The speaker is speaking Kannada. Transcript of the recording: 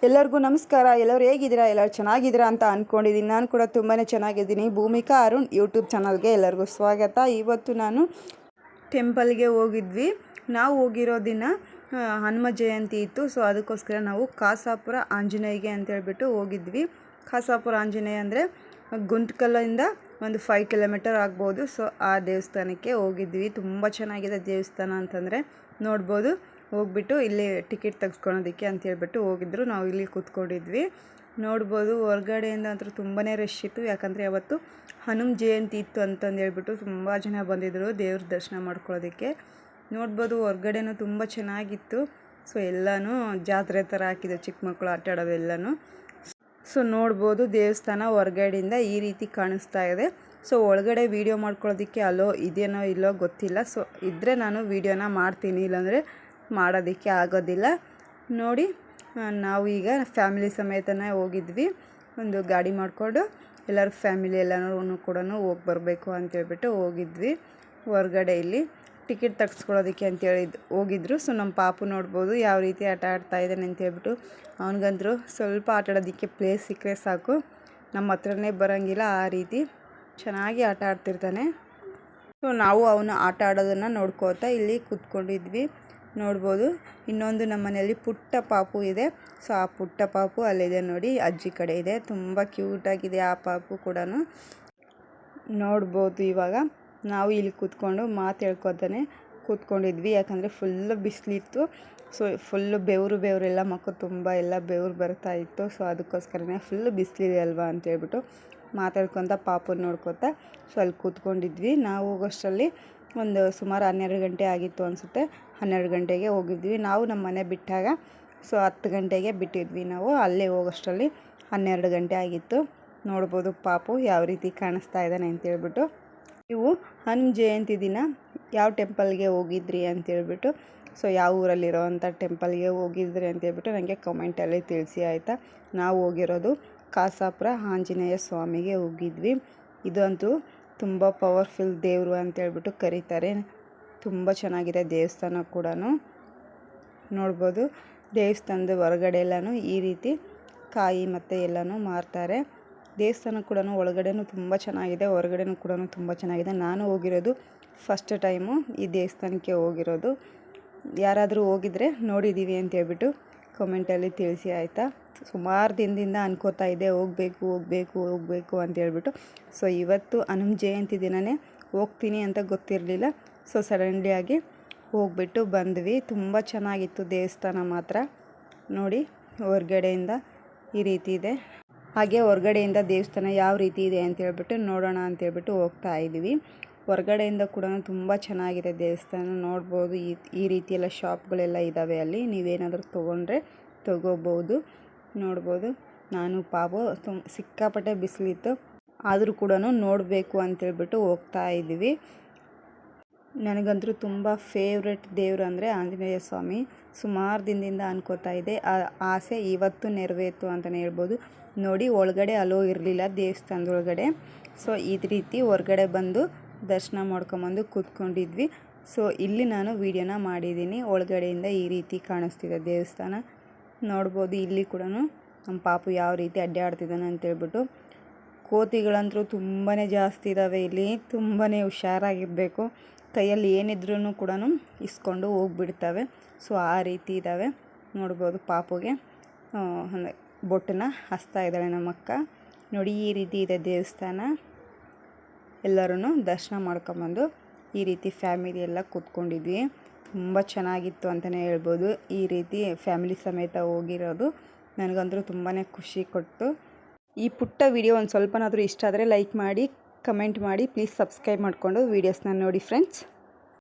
ಎಲ್ಲರಿಗೂ ನಮಸ್ಕಾರ. ಎಲ್ಲರೂ ಹೇಗಿದ್ದೀರಾ? ಎಲ್ಲರೂ ಚೆನ್ನಾಗಿದ್ದೀರಾ ಅಂತ ಅಂದ್ಕೊಂಡಿದ್ದೀನಿ. ನಾನು ಕೂಡ ತುಂಬಾ ಚೆನ್ನಾಗಿದ್ದೀನಿ. ಭೂಮಿಕಾ ಅರುಣ್ ಯೂಟ್ಯೂಬ್ ಚಾನಲ್ಗೆ ಎಲ್ಲರಿಗೂ ಸ್ವಾಗತ. ಇವತ್ತು ನಾನು ಟೆಂಪಲ್ಗೆ ಹೋಗಿದ್ವಿ. ನಾವು ಹೋಗಿರೋ ದಿನ ಹನುಮ ಜಯಂತಿ ಇತ್ತು. ಸೊ ಅದಕ್ಕೋಸ್ಕರ ನಾವು ಕಾಸಾಪುರ ಆಂಜನೇಯಗೆ ಅಂತೇಳ್ಬಿಟ್ಟು ಹೋಗಿದ್ವಿ. ಕಾಸಾಪುರ ಆಂಜನೇಯ ಅಂದರೆ ಗುಂಟ್ಕಲ್ಲಿಂದ ಒಂದು 5 ಕಿಲೋಮೀಟರ್ ಆಗ್ಬೋದು. ಸೊ ಆ ದೇವಸ್ಥಾನಕ್ಕೆ ಹೋಗಿದ್ವಿ. ತುಂಬ ಚೆನ್ನಾಗಿದೆ ದೇವಸ್ಥಾನ ಅಂತಂದರೆ ನೋಡ್ಬೋದು. ಹೋಗ್ಬಿಟ್ಟು ಇಲ್ಲಿ ಟಿಕೆಟ್ ತೆಗೆಸ್ಕೊಳೋದಕ್ಕೆ ಅಂತೇಳ್ಬಿಟ್ಟು ಹೋಗಿದ್ರು. ನಾವು ಇಲ್ಲಿ ಕೂತ್ಕೊಂಡಿದ್ವಿ. ನೋಡ್ಬೋದು ಹೊರಗಡೆಯಿಂದ ಅಂತೂ ತುಂಬಾ ರಶ್ ಇತ್ತು. ಯಾಕಂದರೆ ಅವತ್ತು ಹನುಮ ಜಯಂತಿ ಇತ್ತು ಅಂತಂದೇಳ್ಬಿಟ್ಟು ತುಂಬ ಜನ ಬಂದಿದ್ದರು ದೇವ್ರ ದರ್ಶನ ಮಾಡ್ಕೊಳ್ಳೋದಕ್ಕೆ. ನೋಡ್ಬೋದು ಹೊರಗಡೆನೂ ತುಂಬ ಚೆನ್ನಾಗಿತ್ತು. ಸೊ ಎಲ್ಲನೂ ಜಾತ್ರೆ ಥರ ಹಾಕಿದ್ದು, ಚಿಕ್ಕ ಮಕ್ಕಳು ಆಟ ಆಡೋವೆಲ್ಲನೂ. ಸೊ ನೋಡ್ಬೋದು ದೇವಸ್ಥಾನ ಹೊರಗಡೆಯಿಂದ ಈ ರೀತಿ ಕಾಣಿಸ್ತಾ ಇದೆ. ಸೊ ಒಳಗಡೆ ವೀಡಿಯೋ ಮಾಡ್ಕೊಳ್ಳೋದಕ್ಕೆ ಅಲೋ ಇದೆಯೋ ಇಲ್ಲೋ ಗೊತ್ತಿಲ್ಲ. ಸೊ ಇದ್ದರೆ ನಾನು ವೀಡಿಯೋನ ಮಾಡ್ತೀನಿ, ಇಲ್ಲಾಂದರೆ ಮಾಡೋದಕ್ಕೆ ಆಗೋದಿಲ್ಲ. ನೋಡಿ ನಾವು ಈಗ ಫ್ಯಾಮಿಲಿ ಸಮೇತನೇ ಹೋಗಿದ್ವಿ. ಒಂದು ಗಾಡಿ ಮಾಡಿಕೊಂಡು ಎಲ್ಲರೂ ಫ್ಯಾಮಿಲಿ ಎಲ್ಲನೂ ಕೂಡ ಹೋಗಿ ಬರಬೇಕು ಅಂತೇಳ್ಬಿಟ್ಟು ಹೋಗಿದ್ವಿ. ಹೊರಗಡೆ ಇಲ್ಲಿ ಟಿಕೆಟ್ ತೆಗೆಸ್ಕೊಳ್ಳೋದಕ್ಕೆ ಅಂತೇಳಿ ಹೋಗಿದ್ರು. ಸೊ ನಮ್ಮ ಪಾಪು ನೋಡ್ಬೋದು ಯಾವ ರೀತಿ ಆಟ ಆಡ್ತಾ ಇದ್ದಾನೆ ಅಂತೇಳ್ಬಿಟ್ಟು. ಅವನಿಗಂದ್ರು ಸ್ವಲ್ಪ ಆಟ ಆಡೋದಕ್ಕೆ ಪ್ಲೇಸ್ ಸಿಕ್ಕರೆ ಸಾಕು, ನಮ್ಮ ಹತ್ರನೇ ಬರೋಂಗಿಲ್ಲ, ಆ ರೀತಿ ಚೆನ್ನಾಗಿ ಆಟ ಆಡ್ತಿರ್ತಾನೆ. ಸೊ ನಾವು ಅವನು ಆಟ ಆಡೋದನ್ನು ನೋಡ್ಕೋತಾ ಇಲ್ಲಿ ಕೂತ್ಕೊಂಡಿದ್ವಿ. ನೋಡ್ಬೋದು ಇನ್ನೊಂದು ನಮ್ಮ ಮನೆಯಲ್ಲಿ ಪುಟ್ಟ ಪಾಪು ಇದೆ. ಸೊ ಆ ಪುಟ್ಟ ಪಾಪು ಅಲ್ಲಿದೆ ನೋಡಿ, ಅಜ್ಜಿ ಕಡೆ ಇದೆ. ತುಂಬ ಕ್ಯೂಟಾಗಿದೆ ಆ ಪಾಪು ಕೂಡ. ನೋಡ್ಬೋದು ಇವಾಗ ನಾವು ಇಲ್ಲಿ ಕೂತ್ಕೊಂಡು ಮಾತು ಹೇಳ್ಕೊತಾನೆ ಕೂತ್ಕೊಂಡಿದ್ವಿ. ಯಾಕಂದರೆ ಫುಲ್ಲು ಬಿಸಿಲಿತ್ತು. ಸೊ ಫುಲ್ಲು ಬೆವರೆಲ್ಲ ಮಕ್ಕಳು ತುಂಬ ಎಲ್ಲ ಬೆವರು ಬರ್ತಾ ಇತ್ತು. ಸೊ ಅದಕ್ಕೋಸ್ಕರನೇ ಫುಲ್ಲು ಬಿಸಿಲಿದೆ ಅಲ್ವಾ ಅಂತೇಳ್ಬಿಟ್ಟು ಮಾತಾಡ್ಕೊತ ಪಾಪು ನೋಡ್ಕೊತಾ ಸೊ ಅಲ್ಲಿ ಕೂತ್ಕೊಂಡಿದ್ವಿ. ನಾವು ಹೋಗೋಷ್ಟರಲ್ಲಿ ಒಂದು ಸುಮಾರು 12 ಗಂಟೆ ಆಗಿತ್ತು ಅನಿಸುತ್ತೆ. 12 ಗಂಟೆಗೆ ಹೋಗಿದ್ವಿ ನಾವು. ನಮ್ಮ ಮನೆ ಬಿಟ್ಟಾಗ ಸೊ 10 ಗಂಟೆಗೆ ಬಿಟ್ಟಿದ್ವಿ ನಾವು. ಅಲ್ಲೇ ಹೋಗೋಷ್ಟರಲ್ಲಿ 12 ಗಂಟೆ ಆಗಿತ್ತು. ನೋಡ್ಬೋದು ಪಾಪು ಯಾವ ರೀತಿ ಕಾಣಿಸ್ತಾ ಇದ್ದಾನೆ ಅಂತೇಳ್ಬಿಟ್ಟು. ನೀವು ಹನುಮ ಜಯಂತಿ ದಿನ ಯಾವ ಟೆಂಪಲ್ಗೆ ಹೋಗಿದ್ರಿ ಅಂತೇಳ್ಬಿಟ್ಟು, ಸೊ ಯಾವ ಊರಲ್ಲಿರೋವಂಥ ಟೆಂಪಲ್ಗೆ ಹೋಗಿದ್ರಿ ಅಂತೇಳ್ಬಿಟ್ಟು ನನಗೆ ಕಮೆಂಟಲ್ಲಿ ತಿಳಿಸಿ ಆಯಿತಾ. ನಾವು ಹೋಗಿರೋದು ಕಾಸಾಪುರ ಆಂಜನೇಯ ಸ್ವಾಮಿಗೆ ಹೋಗಿದ್ವಿ. ಇದಂತೂ ತುಂಬ ಪವರ್ಫುಲ್ ದೇವರು ಅಂತೇಳ್ಬಿಟ್ಟು ಕರೀತಾರೆ. ತುಂಬ ಚೆನ್ನಾಗಿದೆ ದೇವಸ್ಥಾನ ಕೂಡ. ನೋಡ್ಬೋದು ದೇವಸ್ಥಾನದ ಹೊರಗಡೆ ಎಲ್ಲನೂ ಈ ರೀತಿ ಕಾಯಿ ಮತ್ತು ಎಲ್ಲನೂ ಮಾರ್ತಾರೆ. ದೇವಸ್ಥಾನ ಕೂಡ ಒಳಗಡೆನೂ ತುಂಬ ಚೆನ್ನಾಗಿದೆ, ಹೊರಗಡೆನೂ ಕೂಡ ತುಂಬ ಚೆನ್ನಾಗಿದೆ. ನಾನು ಹೋಗಿರೋದು ಫಸ್ಟ್ ಟೈಮು ಈ ದೇವಸ್ಥಾನಕ್ಕೆ ಹೋಗಿರೋದು. ಯಾರಾದರೂ ಹೋಗಿದ್ರೆ ನೋಡಿದ್ದೀವಿ ಅಂತೇಳ್ಬಿಟ್ಟು ಕಮೆಂಟಲ್ಲಿ ತಿಳಿಸಿ ಆಯಿತಾ. ಸುಮಾರು ದಿನದಿಂದ ಅನ್ಕೋತಾ ಇದ್ದೆ ಹೋಗಬೇಕು ಅಂತೇಳ್ಬಿಟ್ಟು. ಸೊ ಇವತ್ತು ಹನುಮ ಜಯಂತಿ ದಿನವೇ ಹೋಗ್ತೀನಿ ಅಂತ ಗೊತ್ತಿರಲಿಲ್ಲ. ಸೊ ಸಡನ್ಲಿಯಾಗಿ ಹೋಗ್ಬಿಟ್ಟು ಬಂದ್ವಿ. ತುಂಬ ಚೆನ್ನಾಗಿತ್ತು ದೇವಸ್ಥಾನ ಮಾತ್ರ. ನೋಡಿ ಹೊರಗಡೆಯಿಂದ ಈ ರೀತಿ ಇದೆ. ಹಾಗೆ ಹೊರಗಡೆಯಿಂದ ದೇವಸ್ಥಾನ ಯಾವ ರೀತಿ ಇದೆ ಅಂತೇಳ್ಬಿಟ್ಟು ನೋಡೋಣ ಅಂತೇಳ್ಬಿಟ್ಟು ಹೋಗ್ತಾ ಇದ್ದೀವಿ. ಹೊರಗಡೆಯಿಂದ ಕೂಡ ತುಂಬ ಚೆನ್ನಾಗಿದೆ ದೇವಸ್ಥಾನ. ನೋಡ್ಬೋದು ಈ ರೀತಿ ಎಲ್ಲ ಶಾಪ್ಗಳೆಲ್ಲ ಇದ್ದಾವೆ ಅಲ್ಲಿ. ನೀವೇನಾದರೂ ತೊಗೊಂಡ್ರೆ ತೊಗೋಬೋದು. ನೋಡ್ಬೋದು ನಾನು ಪಾಪು ಸಿಕ್ಕಾಪಟ್ಟೆ ಬಿಸಿಲಿತ್ತು, ಆದರೂ ಕೂಡ ನೋಡಬೇಕು ಅಂತೇಳ್ಬಿಟ್ಟು ಹೋಗ್ತಾ ಇದ್ದೀವಿ. ನನಗಂತೂ ತುಂಬ ಫೇವ್ರೆಟ್ ದೇವರು ಅಂದರೆ ಆಂಜನೇಯ ಸ್ವಾಮಿ. ಸುಮಾರು ದಿನದಿಂದ ಅನ್ಕೋತಾ ಇದ್ದೆ, ಆ ಆಸೆ ಇವತ್ತು ನೆರವೇರಿತು ಅಂತಲೇ ಹೇಳ್ಬೋದು. ನೋಡಿ ಒಳಗಡೆ ಅಲೋ ಇರಲಿಲ್ಲ ದೇವಸ್ಥಾನದೊಳಗಡೆ. ಸೊ ಈ ರೀತಿ ಹೊರಗಡೆ ಬಂದು ದರ್ಶನ ಮಾಡ್ಕೊಂಬಂದು ಕೂತ್ಕೊಂಡಿದ್ವಿ. ಸೊ ಇಲ್ಲಿ ನಾನು ವೀಡಿಯೋನ ಮಾಡಿದ್ದೀನಿ. ಒಳಗಡೆಯಿಂದ ಈ ರೀತಿ ಕಾಣಿಸ್ತಿದೆ ದೇವಸ್ಥಾನ. ನೋಡ್ಬೋದು ಇಲ್ಲಿ ಕೂಡ ನಮ್ಮ ಪಾಪು ಯಾವ ರೀತಿ ಅಡ್ಡಾಡ್ತಿದ್ದಾನೆ ಅಂತೇಳ್ಬಿಟ್ಟು. ಕೋತಿಗಳಂತೂ ತುಂಬಾ ಜಾಸ್ತಿ ಇದ್ದಾವೆ ಇಲ್ಲಿ. ತುಂಬಾ ಹುಷಾರಾಗಿರಬೇಕು. ಕೈಯಲ್ಲಿ ಏನಿದ್ರೂ ಕೂಡ ಇಸ್ಕೊಂಡು ಹೋಗ್ಬಿಡ್ತವೆ. ಸೊ ಆ ರೀತಿ ಇದ್ದಾವೆ. ನೋಡ್ಬೋದು ಪಾಪುಗೆ ಬೊಟ್ಟನ್ನ ಹಚ್ತಾ ಇದ್ದಾಳೆ ನಮ್ಮಕ್ಕ. ನೋಡಿ ಈ ರೀತಿ ಇದೆ ದೇವಸ್ಥಾನ. ಎಲ್ಲರೂ ದರ್ಶನ ಮಾಡ್ಕೊಂಬಂದು ಈ ರೀತಿ ಫ್ಯಾಮಿಲಿ ಎಲ್ಲ ಕೂತ್ಕೊಂಡಿದ್ವಿ. ತುಂಬ ಚೆನ್ನಾಗಿತ್ತು ಅಂತಲೇ ಹೇಳ್ಬೋದು. ಈ ರೀತಿ ಫ್ಯಾಮಿಲಿ ಸಮೇತ ಹೋಗಿರೋದು ನನಗಂತೂ ತುಂಬಾ ಖುಷಿ ಕೊಟ್ಟು. ಈ ಪುಟ್ಟ ವಿಡಿಯೋ ಒಂದು ಸ್ವಲ್ಪನಾದರೂ ಇಷ್ಟ ಆದರೆ ಲೈಕ್ ಮಾಡಿ, ಕಮೆಂಟ್ ಮಾಡಿ, ಪ್ಲೀಸ್ ಸಬ್ಸ್ಕ್ರೈಬ್ ಮಾಡಿಕೊಂಡು ವೀಡಿಯೋಸ್ನ ನೋಡಿ ಫ್ರೆಂಡ್ಸ್.